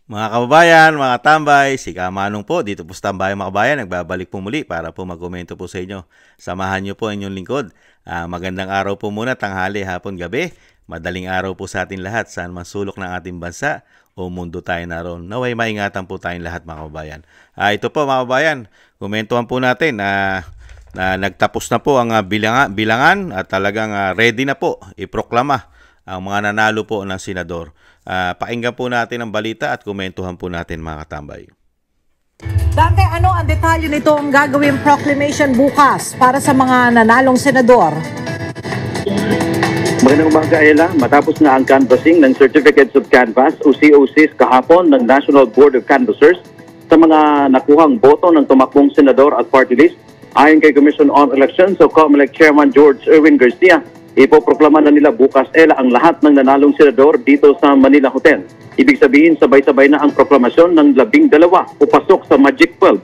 Mga kababayan, mga tambay, si Kamanong po, dito po sa Tambayan mga kababayan, nagbabalik po muli para po magkomento po sa inyo. Samahan niyo po ang inyong lingkod. Magandang araw po muna, tanghali, hapon, gabi. Madaling araw po sa atin lahat, saan man sulok ng ating bansa o mundo tayo naroon. Naway maingatan po tayong lahat mga kababayan. Ito po mga kababayan, komentuhan po natin na nagtapos na po ang bilangan at talagang ready na po iproklama ang mga nanalo po ng senador. Pakinggan po natin ang balita at komentuhan po natin mga katambay. Dante, ano ang detalye nito ang gagawin proclamation bukas para sa mga nanalong senador? Magandang umaga, Ella. Matapos na ang canvassing ng Certificates of Canvass o COCs kahapon ng National Board of Canvassers sa mga nakuhang boto ng tumakbong senador at party list, ayon kay Commission on Elections o COMELEC Chairman George Erwin Garcia, ipoproklama na nila bukas, Ella, ang lahat ng nanalong senador dito sa Manila Hotel. Ibig sabihin, sabay-sabay na ang proklamasyon ng 12 o pasok sa Magic 12.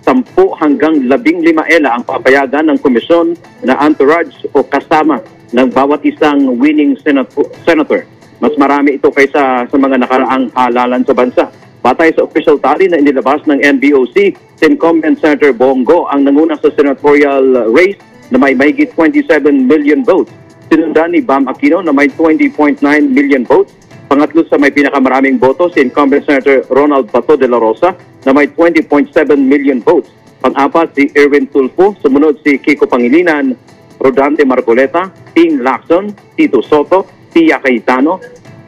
10 hanggang 15, Ella, ang papayagan ng komisyon na entourage o kasama ng bawat isang winning senator. Mas marami ito kaysa sa mga nakaraang halalan sa bansa. Batay sa official tally na inilabas ng NBOC, si incumbent Senator Bongo ang nanguna sa senatorial race na may mahigit 27 million votes. Sinundan ni Bam Aquino na may 20.9 million votes. Pangatlo sa may pinakamaraming boto si incumbent Senator Ronald Bato de la Rosa na may 20.7 million votes. Pang-apat si Erwin Tulfo, sumunod si Kiko Pangilinan, Rodante Marcoleta, Ting Lacson, Tito Soto, Tia Cayetano,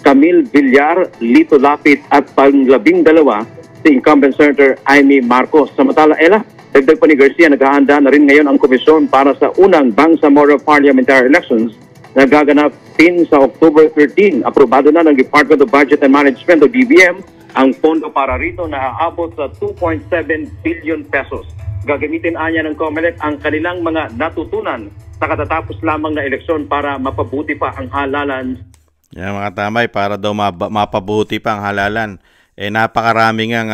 Camille Villar, Lito Lapid at pang-12 si incumbent Senator Amy Marcos. Samantala, Ella, dagdag pa ni Garcia, naghahanda na rin ngayon ang komisyon para sa unang Bangsamoro Parliamentary Elections na gaganapin sa October 13. Aprobado na ng Department of Budget and Management o DBM ang pondo para rito na aabot sa 2.7 billion pesos. Gagamitin anya ng COMELEC ang kanilang mga natutunan sa katatapos lamang na eleksyon para mapabuti pa ang halalan. Yan mga tamay, para daw mapabuti pa ang halalan. Napakaraming ang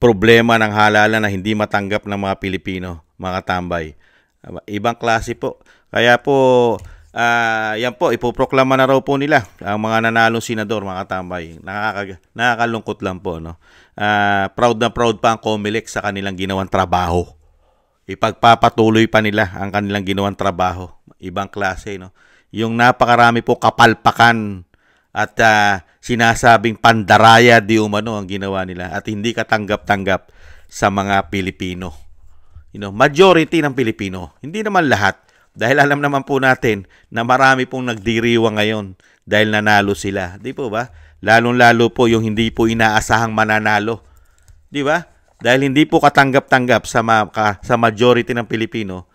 problema ng halalan na hindi matanggap ng mga Pilipino, mga tambay. Ibang klase po. Kaya po, yan po, ipoproklama na raw po nila ang mga nanalong senador, mga tambay. Nakakalungkot lang po, no? Proud na proud pa ang COMELEC sa kanilang ginawang trabaho. Ipagpapatuloy pa nila ang kanilang ginawang trabaho. Ibang klase, no? Yung napakarami po kapalpakan at sinasabing pandaraya di umano ang ginawa nila at hindi katanggap-tanggap sa mga Pilipino. Majority ng Pilipino, hindi naman lahat. Dahil alam naman po natin na marami pong nagdiriwang ngayon dahil nanalo sila. Di po ba? Lalong-lalo po yung hindi po inaasahang mananalo. Di ba? Dahil hindi po katanggap-tanggap sa majority ng Pilipino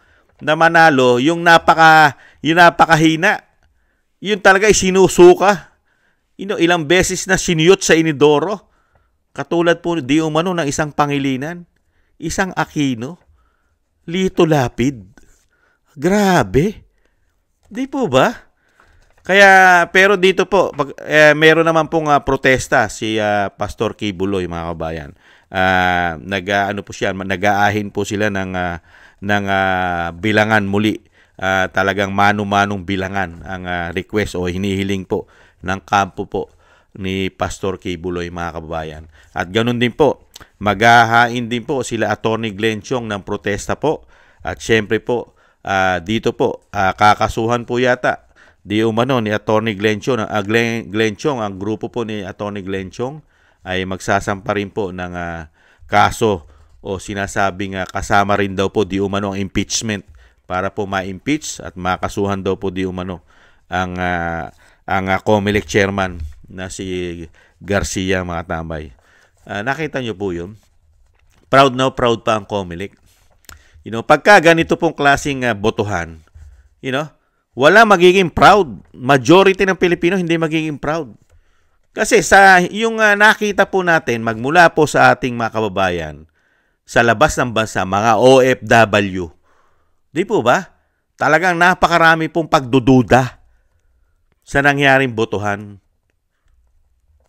na manalo, yung napakahina. Yun talaga sinusuka. Ilang beses na siniyot sa inidoro. Katulad po di umano ng isang Pangilinan, isang Aquino, Lito Lapid. Grabe. Di po ba? Pero dito po, meron naman pong protesta si Pastor Kibuloy, mga kabayan. Nag-aahin po sila ng bilangan muli. Talagang mano-manong bilangan ang request o hinihiling po ng kampo po ni Pastor Kibuloy, mga kababayan. At ganun din po, maghahain din po sila Attorney Glenn Chong ng protesta po. At syempre po, dito po, kakasuhan po yata di umano ni Attorney Glenn Chong. Glenn Chong, ang grupo po ni Attorney Glenn Chong ay magsasampa rin po ng kaso o sinasabing kasama rin daw po di umano ang impeachment para po ma-impeach at makasuhan daw po di umano ang COMELEC chairman na si Garcia, mga tambay. Nakita nyo po yun? Proud pa ang COMELEC. Pagka ganito pong klaseng botohan, wala magiging proud. Majority ng Pilipino hindi magiging proud. Kasi sa yung nakita po natin magmula po sa ating mga kababayan sa labas ng bansa, mga OFW. Di po ba? Talagang napakarami pong pagdududa sa nangyaring botohan.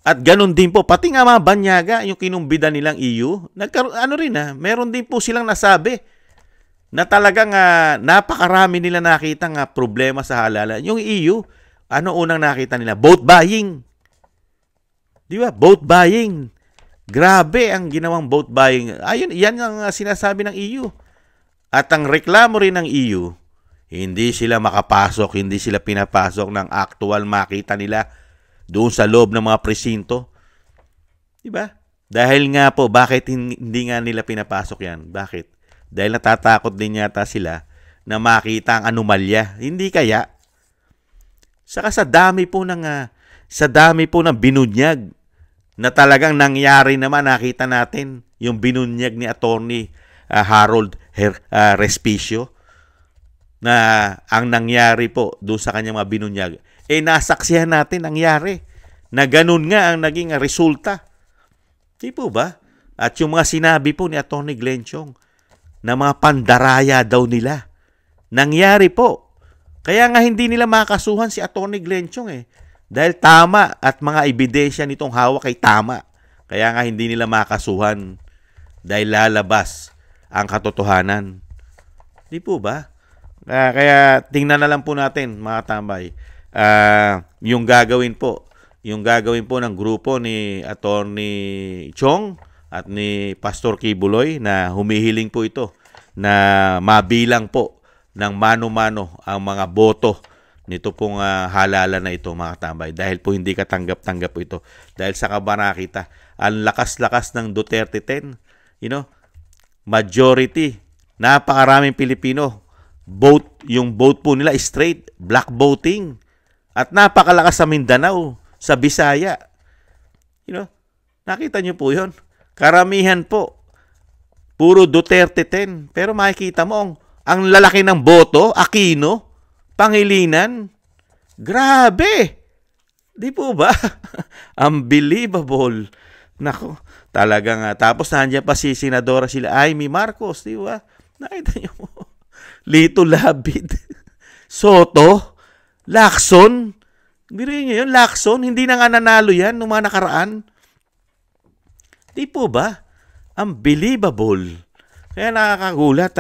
At ganun din po, pati nga mga banyaga, yung kinumbida nilang EU, meron din po silang nasabi na talagang napakarami nila nakita problema sa halalan. Yung EU, ano unang nakita nila? Vote buying. Di ba? Vote buying. Grabe ang ginawang vote buying. Ayun, yan ang sinasabi ng EU. At ang reklamo rin ng EU, hindi sila makapasok, hindi sila pinapasok ng actual makita nila doon sa loob ng mga presinto. Diba? Dahil nga po, bakit hindi nga nila pinapasok yan? Bakit? Dahil natatakot din yata sila na makita ang anomalya. Hindi kaya? Saka sa dami po ng binunyag na talagang nangyari naman, nakita natin yung binunyag ni Attorney Harold Respicio na ang nangyari po doon sa kanyang mga binunyag. Nasaksihan natin nangyari na ganun nga ang naging resulta. Di po ba? At yung mga sinabi po ni Attorney Glenn Chong na mga pandaraya daw nila, nangyari po. Kaya nga hindi nila makasuhan si Attorney Glenn Chong dahil tama at mga ebidensya nitong hawak ay tama. Kaya nga hindi nila makasuhan dahil lalabas ang katotohanan. Di po ba? Kaya tingnan na lang po natin, mga tambay, yung gagawin po ng grupo ni Attorney Chong at ni Pastor Kibuloy na humihiling po ito na mabilang po ng mano-mano ang mga boto nito pong halalan na ito, mga tambay. Dahil po hindi katanggap-tanggap po ito. Dahil sa kabarakita, ang lakas-lakas ng Duterte 10, majority, napakaraming Pilipino, yung vote po nila straight, black voting. At napakalakas sa Mindanao, sa Bisaya. Nakita niyo po yun. Karamihan po, puro Duterte 10. Pero makikita mo, ang lalaki ng boto, Aquino, Pangilinan, grabe! Di po ba? Unbelievable. Nako, talagang tapos nandiyan pa si Senadora Amy Marcos, di ba? Nakita niyo mo. Lito Lapid, Soto, Lacson. Biriyan niyo yun, Lacson, hindi na nga nanalo yan nung mga nakaraan. Di po ba? Unbelievable. Kaya nakakagulat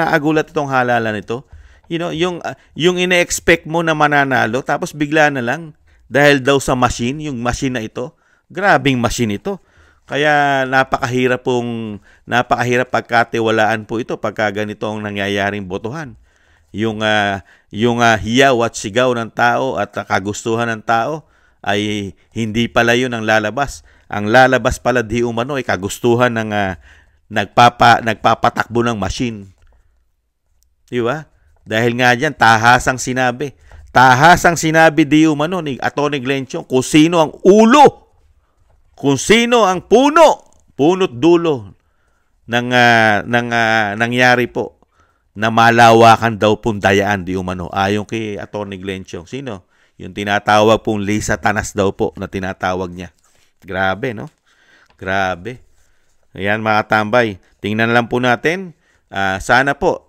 itong halalan nito. Yung ine-expect mo na mananalo, tapos bigla na lang, dahil daw sa machine, yung machine na ito, grabing machine ito. Kaya napakahirap pagkatiwalaan po ito pagka ganito ang nangyayaring botohan. Yung hiyaw at sigaw ng tao at kagustuhan ng tao ay hindi pala yun ang lalabas. Ang lalabas pala di umano ay kagustuhan ng nagpapatakbo ng machine. Di ba? Dahil nga dyan, tahasang sinabi di umano ni Atty. Glenn Chong kung sino ang ulo, kung sino ang punot dulo ng nangyari po na malawakan daw pong dayaan di umano. Ayon kay Atty. Glenn Chong. Sino? Yung tinatawag pong Lisa Tanas daw po na tinatawag niya. Grabe, no? Grabe. Ayan, mga tambay. Tingnan lang po natin. Sana po,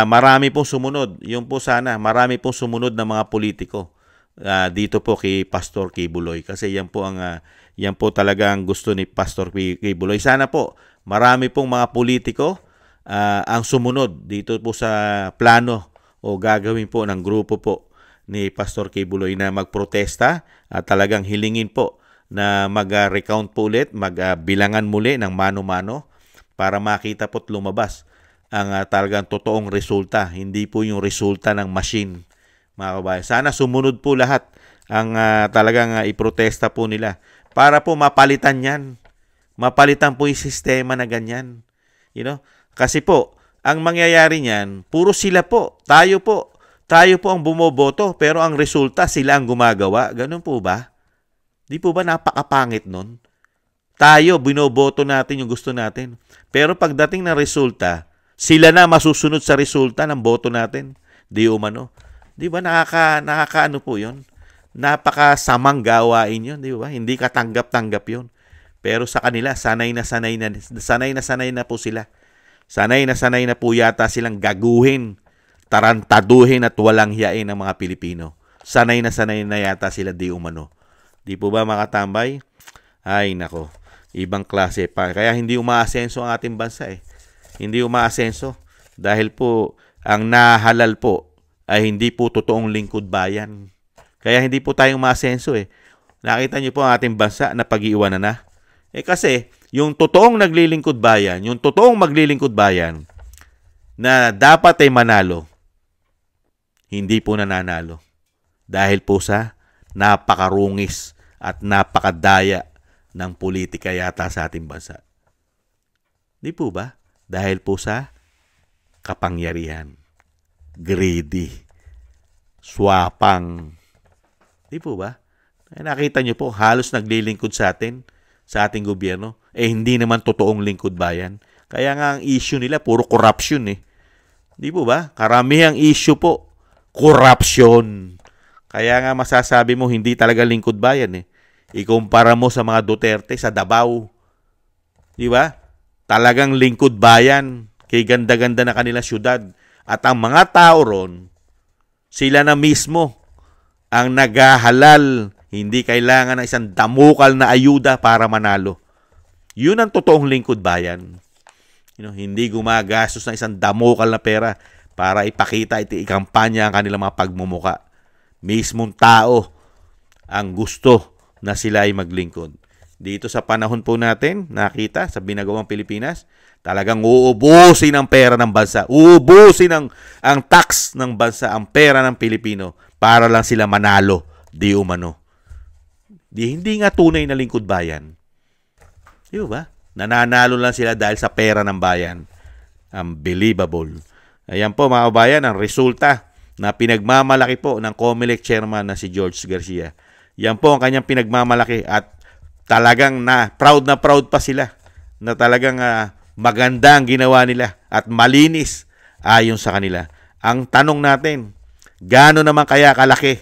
marami pong sumunod. Yung po sana, marami pong sumunod na mga politiko dito po kay Pastor Kibuloy. Kasi yan po talaga ang gusto ni Pastor Kibuloy. Sana po, marami pong mga politiko ang sumunod dito po sa plano o gagawin po ng grupo po ni Pastor Kibuloy na magprotesta at talagang hilingin po na mag-recount po ulit, magbilangan muli ng mano-mano para makita po't lumabas ang talagang totoong resulta, hindi po yung resulta ng machine, mga kabayan. Sana sumunod po lahat ang talagang iprotesta po nila para po mapalitan yan. Mapalitan po yung sistema na ganyan. Kasi po, ang mangyayari niyan, puro sila po, tayo po ang bumoboto, pero ang resulta sila ang gumagawa. Ganun po ba? Di po ba napakapangit nun? Tayo, binoboto natin yung gusto natin. Pero pagdating ng resulta, sila na masusunod sa resulta ng boto natin. Di umano. Di ba nakakaano po yun? Napakasamang gawain yun, di ba? Hindi katanggap-tanggap yun. Pero sa kanila, sanay na po sila. Sanay na po yata silang gaguhin, tarantaduhin at walang hiyain ng mga Pilipino. Sanay na yata sila di umano. Di po ba, mga tambay? Ay, nako. Ibang klase pa. Kaya hindi umaasenso ang ating bansa Hindi umaasenso dahil po ang nahalal po ay hindi po totoong lingkod bayan. Kaya hindi po tayong umaasenso Nakita niyo po ang ating bansa na pag-iiwanan na. Kasi yung totoong naglilingkod bayan, yung totoong maglilingkod bayan na dapat ay manalo, hindi po nananalo. Dahil po sa napakarungis at napakadaya ng politika yata sa ating bansa. Di po ba? Dahil po sa kapangyarihan, greedy, swapang. Di po ba? Nakita nyo po, halos naglilingkod sa atin, sa ating gobyerno. Hindi naman totoong lingkod bayan. Kaya nga ang issue nila, puro corruption eh. Di po ba? Karamihang issue po, corruption. Kaya nga masasabi mo, hindi talaga lingkod bayan eh. Ikumpara mo sa mga Duterte sa Davao. Di ba? Talagang lingkod bayan. Kay ganda-ganda na kanila syudad. At ang mga tao ron, sila na mismo ang naghahalal. Hindi kailangan ng isang damukal na ayuda para manalo. Yun ang totoong lingkod bayan. Hindi gumagastos ng isang damukal na pera para ipakita at ikampanya ang kanilang mga pagmumuka. Mismong tao ang gusto na sila ay maglingkod. Dito sa panahon po natin, nakita sa binagawang Pilipinas, talagang uubusin ang pera ng bansa. Uubusin ang tax ng bansa, ang pera ng Pilipino para lang sila manalo, di umano. Hindi nga tunay na lingkod bayan. Di ba? Nananalo lang sila dahil sa pera ng bayan. Unbelievable. Ayan po mga kabayan, ang resulta na pinagmamalaki po ng COMELEC chairman na si George Garcia. Yan po ang kanyang pinagmamalaki at talagang proud pa sila na talagang maganda ang ginawa nila at malinis ayon sa kanila. Ang tanong natin, gaano naman kaya kalaki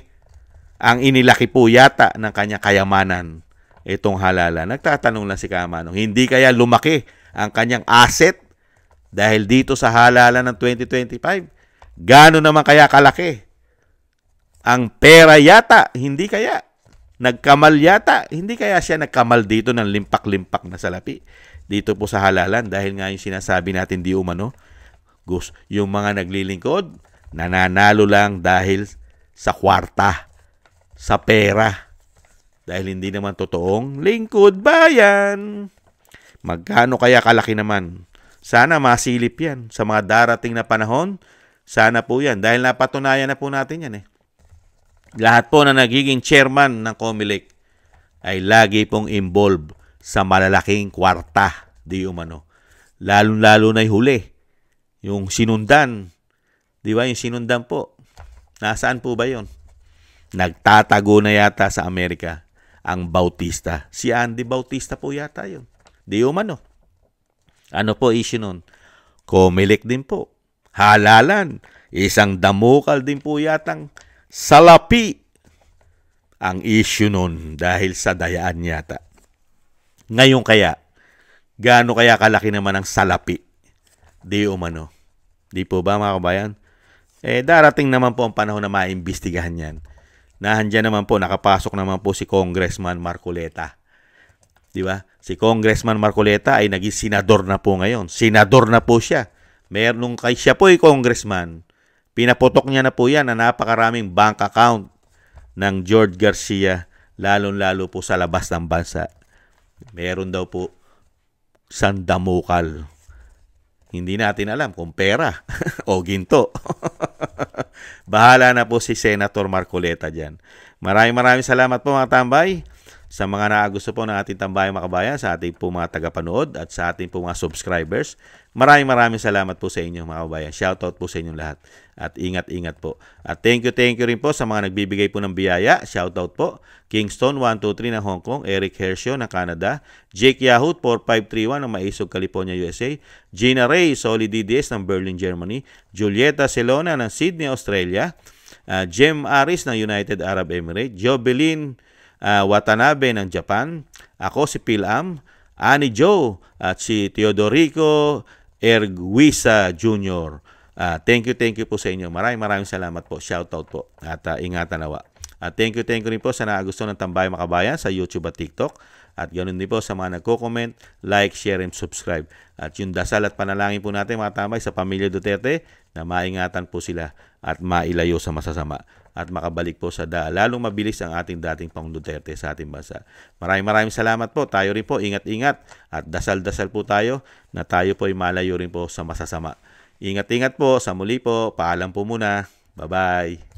ang inilaki po yata ng kanyang kayamanan itong halalan? Nagtatanong lang si Kamanong, hindi kaya lumaki ang kanyang asset dahil dito sa halalan ng 2025? Gaano naman kaya kalaki ang pera yata? Hindi kaya nagkamal yata? Hindi kaya siya nagkamal dito ng limpak-limpak na salapi dito po sa halalan dahil nga yung sinasabi natin di umano, yung mga naglilingkod nananalo lang dahil sa kwarta, sa pera, dahil hindi naman totoong lingkod bayan. Magkano kaya kalaki naman? Sana masilip yan sa mga darating na panahon. Sana po yan. Dahil napatunayan na po natin yan eh. Lahat po na nagiging chairman ng COMELEC ay lagi pong involved sa malalaking kwarta. Di umano. Lalo-lalo na yung huli. Yung sinundan. Di ba? Yung sinundan po. Nasaan po ba yon? Nagtatago na yata sa Amerika ang Bautista. Si Andy Bautista po yata yun. Di umano. Ano po issue nun? COMELEC din po. Halalan. Isang damukal din po yatang salapi ang issue nun dahil sa dayaan yata. Ngayon kaya, gaano kaya kalaki naman ang salapi? Di umano. Di po ba mga kabayan? Darating naman po ang panahon na maimbestigahan yan. Nahandyan naman po, nakapasok naman po si Congressman Marcoleta. Di ba? Si Congressman Marcoleta ay naging senador na po ngayon. Senador na po siya. Meron kay siya po ay congressman. Pinaputok niya na po yan na napakaraming bank account ng George Garcia, lalong-lalo po sa labas ng bansa. Meron daw po sandamukal. Hindi natin alam kung pera o ginto. Bahala na po si Senator Marcoleta dyan. Maraming salamat po mga tambay sa mga naagusto po ng ating tambayang makabayan, sa ating po mga tagapanood at sa ating po mga subscribers. Maraming salamat po sa inyo mga kabayan. Shoutout po sa inyong lahat. At ingat-ingat po. At thank you rin po sa mga nagbibigay po ng biyaya. Shoutout po. Kingston 123 ng Hong Kong, Eric Hershio ng Canada, Jake Yahoo 4531 ng Maisog, California, USA, Gina Ray Solid DDS ng Berlin, Germany, Julieta Celona ng Sydney, Australia, Jem Aris ng United Arab Emirates, Jobelin Watanabe ng Japan, ako si Pilam, Annie Joe at si Teodorico Erguisa Jr. Thank you po sa inyo. Maraming salamat po. Shoutout po. At ingatan nawa. At thank you rin po sa nakagusto ng Tambayang Makabayan sa YouTube at TikTok. At ganoon din po sa mga nagko-comment, like, share, and subscribe. At yung dasal at panalangin po natin mga tambay sa pamilya Duterte na maingatan po sila at mailayo sa masasama at makabalik po sa lalong mabilis ang ating dating Pangulong Duterte sa ating bansa. Maraming salamat po. Tayo rin po, ingat-ingat at dasal-dasal po tayo na tayo po ay malayo rin po sa masasama. Ingat-ingat po. Sa muli po. Paalam po muna. Bye-bye.